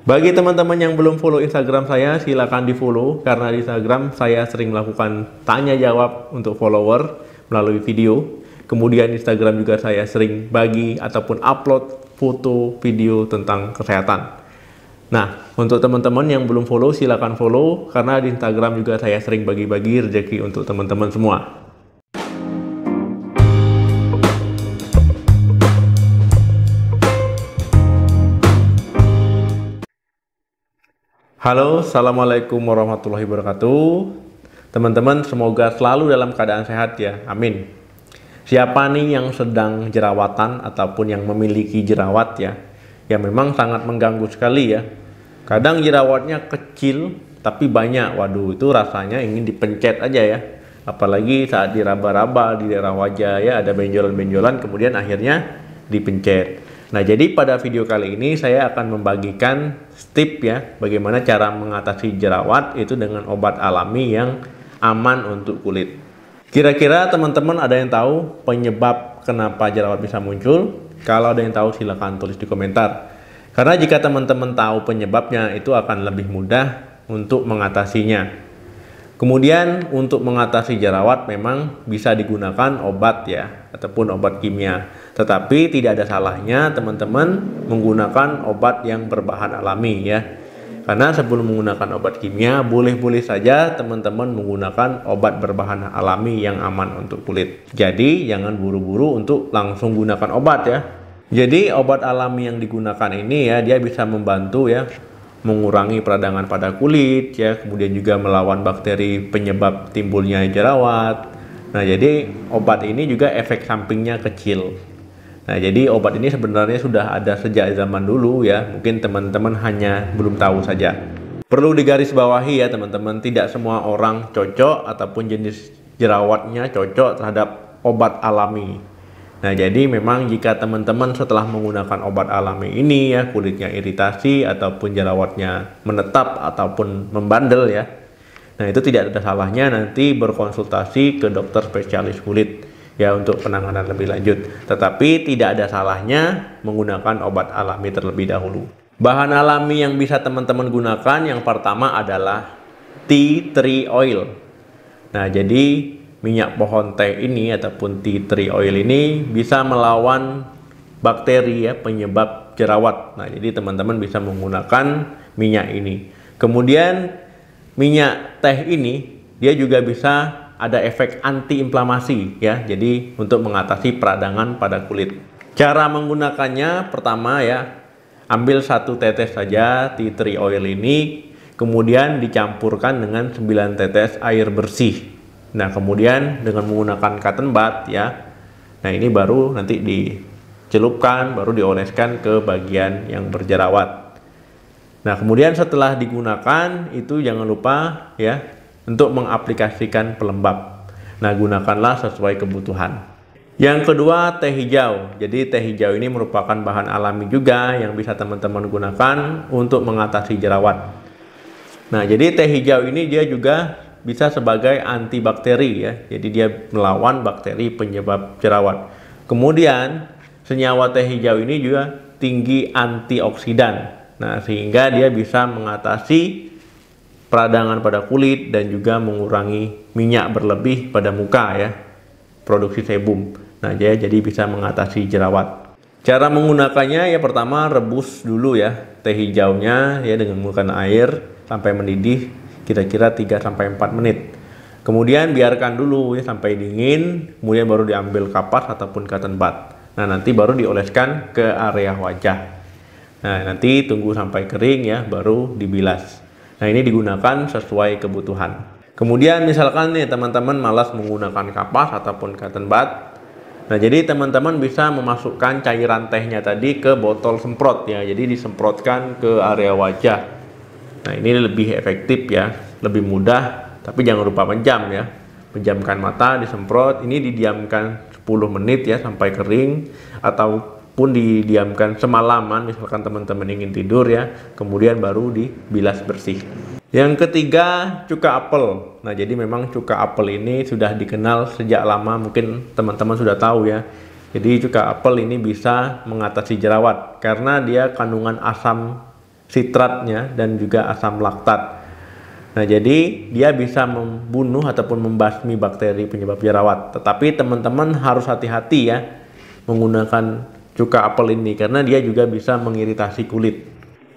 Bagi teman-teman yang belum follow Instagram saya, silakan di follow karena di Instagram saya sering melakukan tanya jawab untuk follower melalui video. Kemudian Instagram juga saya sering bagi ataupun upload foto video tentang kesehatan. Nah, untuk teman-teman yang belum follow, silakan follow karena di Instagram juga saya sering bagi-bagi rezeki untuk teman-teman semua. Halo, Assalamualaikum warahmatullahi wabarakatuh. Teman-teman, semoga selalu dalam keadaan sehat ya, amin. Siapa nih yang sedang jerawatan ataupun yang memiliki jerawat ya, yang memang sangat mengganggu sekali ya. Kadang jerawatnya kecil tapi banyak, waduh itu rasanya ingin dipencet aja ya. Apalagi saat diraba-raba di daerah wajah ya, ada benjolan-benjolan kemudian akhirnya dipencet. Nah, jadi pada video kali ini saya akan membagikan tips ya, bagaimana cara mengatasi jerawat itu dengan obat alami yang aman untuk kulit. Kira-kira teman-teman ada yang tahu penyebab kenapa jerawat bisa muncul? Kalau ada yang tahu silahkan tulis di komentar. Karena jika teman-teman tahu penyebabnya itu akan lebih mudah untuk mengatasinya. Kemudian untuk mengatasi jerawat memang bisa digunakan obat ya, ataupun obat kimia. Tetapi tidak ada salahnya teman-teman menggunakan obat yang berbahan alami ya. Karena sebelum menggunakan obat kimia, boleh-boleh saja teman-teman menggunakan obat berbahan alami yang aman untuk kulit. Jadi jangan buru-buru untuk langsung gunakan obat ya. Jadi obat alami yang digunakan ini ya, dia bisa membantu ya, mengurangi peradangan pada kulit ya, kemudian juga melawan bakteri penyebab timbulnya jerawat. Nah, jadi obat ini juga efek sampingnya kecil. Nah, jadi obat ini sebenarnya sudah ada sejak zaman dulu ya, mungkin teman-teman hanya belum tahu saja. Perlu digarisbawahi ya teman-teman, tidak semua orang cocok ataupun jenis jerawatnya cocok terhadap obat alami. Nah, jadi memang jika teman-teman setelah menggunakan obat alami ini ya, kulitnya iritasi ataupun jerawatnya menetap ataupun membandel ya, nah itu tidak ada salahnya nanti berkonsultasi ke dokter spesialis kulit ya untuk penanganan lebih lanjut. Tetapi tidak ada salahnya menggunakan obat alami terlebih dahulu. Bahan alami yang bisa teman-teman gunakan yang pertama adalah tea tree oil. Nah, jadi minyak pohon teh ini ataupun tea tree oil ini bisa melawan bakteri ya penyebab jerawat. Nah, jadi teman-teman bisa menggunakan minyak ini. Kemudian minyak teh ini dia juga bisa ada efek antiinflamasi ya. Jadi untuk mengatasi peradangan pada kulit. Cara menggunakannya pertama ya, ambil 1 tetes saja tea tree oil ini, kemudian dicampurkan dengan 9 tetes air bersih. Nah, kemudian dengan menggunakan cotton bud ya, nah ini baru nanti dicelupkan, baru dioleskan ke bagian yang berjerawat. Nah, kemudian setelah digunakan itu jangan lupa ya untuk mengaplikasikan pelembab. Nah, gunakanlah sesuai kebutuhan. Yang kedua, teh hijau. Jadi teh hijau ini merupakan bahan alami juga yang bisa teman-teman gunakan untuk mengatasi jerawat. Nah, jadi teh hijau ini dia juga bisa sebagai antibakteri ya, jadi dia melawan bakteri penyebab jerawat. Kemudian senyawa teh hijau ini juga tinggi antioksidan, nah sehingga dia bisa mengatasi peradangan pada kulit dan juga mengurangi minyak berlebih pada muka ya, produksi sebum. Nah, jadi bisa mengatasi jerawat. Cara menggunakannya ya, pertama rebus dulu ya teh hijaunya ya dengan menggunakan air sampai mendidih kira-kira 3-4 menit. Kemudian biarkan dulu ya sampai dingin, kemudian baru diambil kapas ataupun cotton bud. Nah, nanti baru dioleskan ke area wajah. Nah, nanti tunggu sampai kering ya, baru dibilas. Nah, ini digunakan sesuai kebutuhan. Kemudian misalkan nih teman-teman malas menggunakan kapas ataupun cotton bud. Nah, jadi teman-teman bisa memasukkan cairan tehnya tadi ke botol semprot ya. Jadi disemprotkan ke area wajah. Nah, ini lebih efektif ya, lebih mudah, tapi jangan lupa penjam ya. Penjamkan mata, disemprot, ini didiamkan 10 menit ya sampai kering, ataupun didiamkan semalaman misalkan teman-teman ingin tidur ya, kemudian baru dibilas bersih. Yang ketiga, cuka apel. Nah, jadi memang cuka apel ini sudah dikenal sejak lama, mungkin teman-teman sudah tahu ya. Jadi cuka apel ini bisa mengatasi jerawat karena dia kandungan asam sitratnya dan juga asam laktat. Nah, jadi dia bisa membunuh ataupun membasmi bakteri penyebab jerawat. Tetapi teman-teman harus hati-hati ya menggunakan cuka apel ini karena dia juga bisa mengiritasi kulit.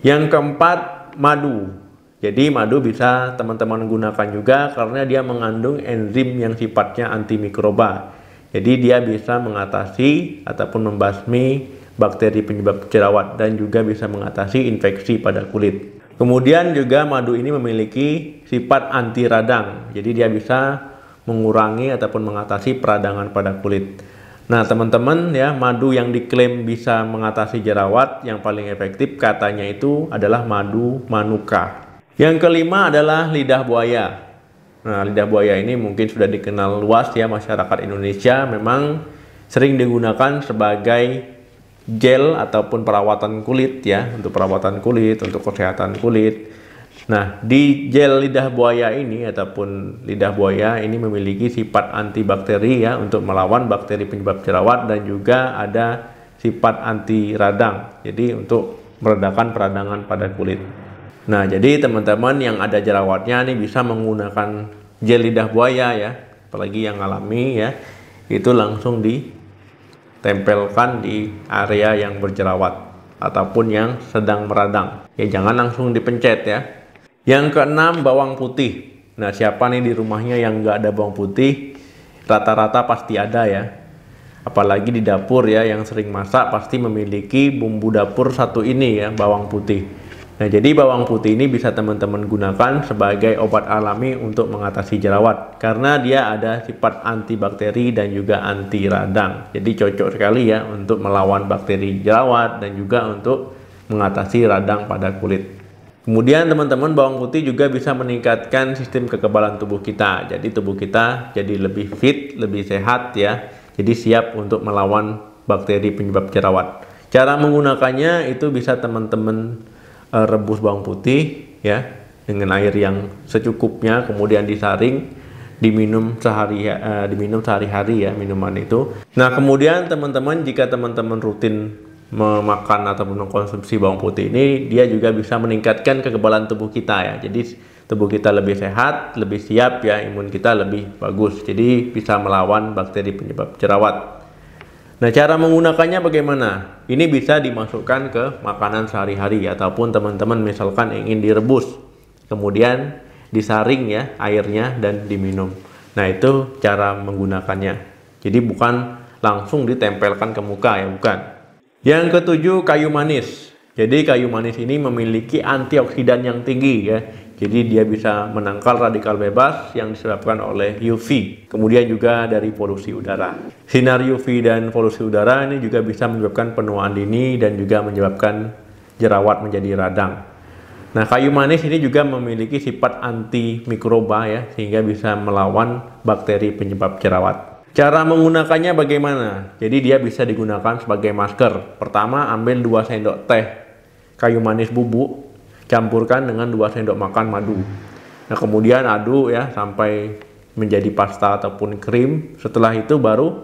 Yang keempat, madu. Jadi madu bisa teman-teman gunakan juga karena dia mengandung enzim yang sifatnya antimikroba. Jadi dia bisa mengatasi ataupun membasmi bakteri penyebab jerawat dan juga bisa mengatasi infeksi pada kulit. Kemudian juga madu ini memiliki sifat anti radang. Jadi dia bisa mengurangi ataupun mengatasi peradangan pada kulit. Nah, teman-teman ya, madu yang diklaim bisa mengatasi jerawat yang paling efektif katanya itu adalah madu manuka. Yang kelima adalah lidah buaya. Nah, lidah buaya ini mungkin sudah dikenal luas ya masyarakat Indonesia, memang sering digunakan sebagai gel ataupun perawatan kulit ya, untuk perawatan kulit, untuk kesehatan kulit. Nah, di gel lidah buaya ini ataupun lidah buaya ini memiliki sifat antibakteri ya untuk melawan bakteri penyebab jerawat dan juga ada sifat anti radang. Jadi untuk meredakan peradangan pada kulit. Nah, jadi teman-teman yang ada jerawatnya ini bisa menggunakan gel lidah buaya ya, apalagi yang alami ya, itu langsung ditempelkan di area yang berjerawat ataupun yang sedang meradang. Ya, jangan langsung dipencet ya. Yang keenam, bawang putih. Nah, siapa nih di rumahnya yang nggak ada bawang putih? Rata-rata pasti ada ya. Apalagi di dapur ya, yang sering masak pasti memiliki bumbu dapur satu ini ya, bawang putih. Nah, jadi bawang putih ini bisa teman-teman gunakan sebagai obat alami untuk mengatasi jerawat karena dia ada sifat antibakteri dan juga anti radang. Jadi cocok sekali ya untuk melawan bakteri jerawat dan juga untuk mengatasi radang pada kulit. Kemudian teman-teman, bawang putih juga bisa meningkatkan sistem kekebalan tubuh kita. Jadi tubuh kita jadi lebih fit, lebih sehat ya. Jadi siap untuk melawan bakteri penyebab jerawat. Cara menggunakannya itu bisa teman-teman rebus bawang putih ya dengan air yang secukupnya, kemudian disaring, diminum sehari-hari ya minuman itu. Nah, kemudian teman-teman, jika teman-teman rutin memakan ataupun mengkonsumsi bawang putih ini, dia juga bisa meningkatkan kekebalan tubuh kita ya. Jadi tubuh kita lebih sehat, lebih siap ya, imun kita lebih bagus. Jadi bisa melawan bakteri penyebab jerawat. Nah, cara menggunakannya bagaimana? Ini bisa dimasukkan ke makanan sehari-hari ataupun teman-teman misalkan ingin direbus, kemudian disaring ya airnya dan diminum. Nah, itu cara menggunakannya. Jadi bukan langsung ditempelkan ke muka ya, bukan. Yang ketujuh, kayu manis. Jadi kayu manis ini memiliki antioksidan yang tinggi ya. Jadi dia bisa menangkal radikal bebas yang disebabkan oleh UV. Kemudian juga dari polusi udara. Sinar UV dan polusi udara ini juga bisa menyebabkan penuaan dini dan juga menyebabkan jerawat menjadi radang. Nah, kayu manis ini juga memiliki sifat antimikroba ya, sehingga bisa melawan bakteri penyebab jerawat. Cara menggunakannya bagaimana? Jadi dia bisa digunakan sebagai masker. Pertama, ambil 2 sendok teh kayu manis bubuk, campurkan dengan 2 sendok makan madu. Nah, kemudian aduk ya sampai menjadi pasta ataupun krim. Setelah itu baru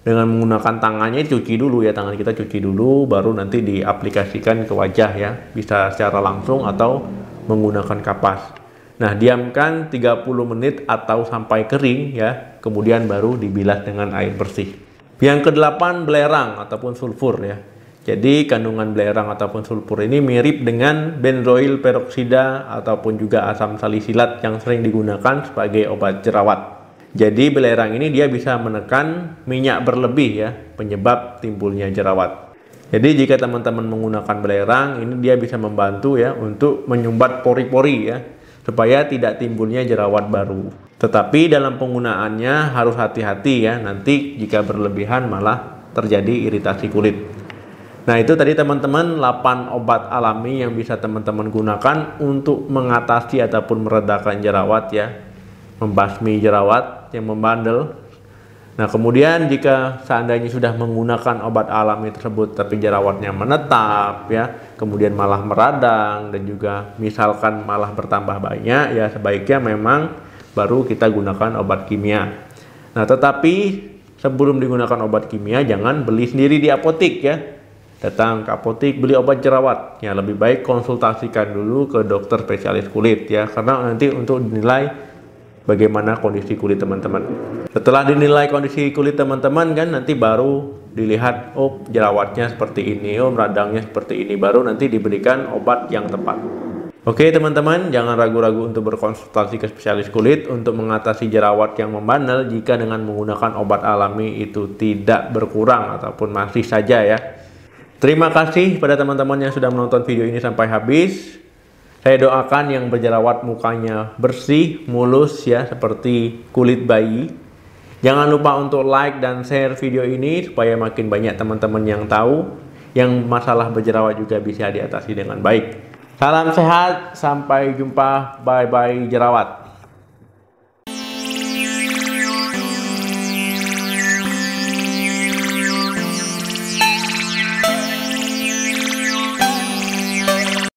dengan menggunakan tangannya cuci dulu ya, tangan kita cuci dulu, baru nanti diaplikasikan ke wajah ya, bisa secara langsung atau menggunakan kapas. Nah, diamkan 30 menit atau sampai kering ya, kemudian baru dibilas dengan air bersih. Yang ke-8, belerang ataupun sulfur ya. Jadi kandungan belerang ataupun sulfur ini mirip dengan benzoil peroksida ataupun juga asam salisilat yang sering digunakan sebagai obat jerawat. Jadi belerang ini dia bisa menekan minyak berlebih ya, penyebab timbulnya jerawat. Jadi jika teman-teman menggunakan belerang ini, dia bisa membantu ya untuk menyumbat pori-pori ya, supaya tidak timbulnya jerawat baru. Tetapi dalam penggunaannya harus hati-hati ya, nanti jika berlebihan malah terjadi iritasi kulit. Nah, itu tadi teman-teman 8 obat alami yang bisa teman-teman gunakan untuk mengatasi ataupun meredakan jerawat ya, membasmi jerawat yang membandel. Nah, kemudian jika seandainya sudah menggunakan obat alami tersebut tapi jerawatnya menetap ya, kemudian malah meradang dan juga misalkan malah bertambah banyak ya, sebaiknya memang baru kita gunakan obat kimia. Nah, tetapi sebelum digunakan obat kimia jangan beli sendiri di apotik ya. datang ke apotik beli obat jerawat, ya lebih baik konsultasikan dulu ke dokter spesialis kulit ya, karena nanti untuk dinilai bagaimana kondisi kulit teman-teman. Setelah dinilai kondisi kulit teman-teman kan nanti baru dilihat, oh jerawatnya seperti ini, oh radangnya seperti ini, baru nanti diberikan obat yang tepat. Oke teman-teman, jangan ragu-ragu untuk berkonsultasi ke spesialis kulit untuk mengatasi jerawat yang membandel jika dengan menggunakan obat alami itu tidak berkurang ataupun masih saja ya. Terima kasih pada teman-teman yang sudah menonton video ini sampai habis. Saya doakan yang berjerawat mukanya bersih, mulus ya, seperti kulit bayi. Jangan lupa untuk like dan share video ini supaya makin banyak teman-teman yang tahu yang masalah berjerawat juga bisa diatasi dengan baik. Salam sehat, sampai jumpa, bye-bye jerawat.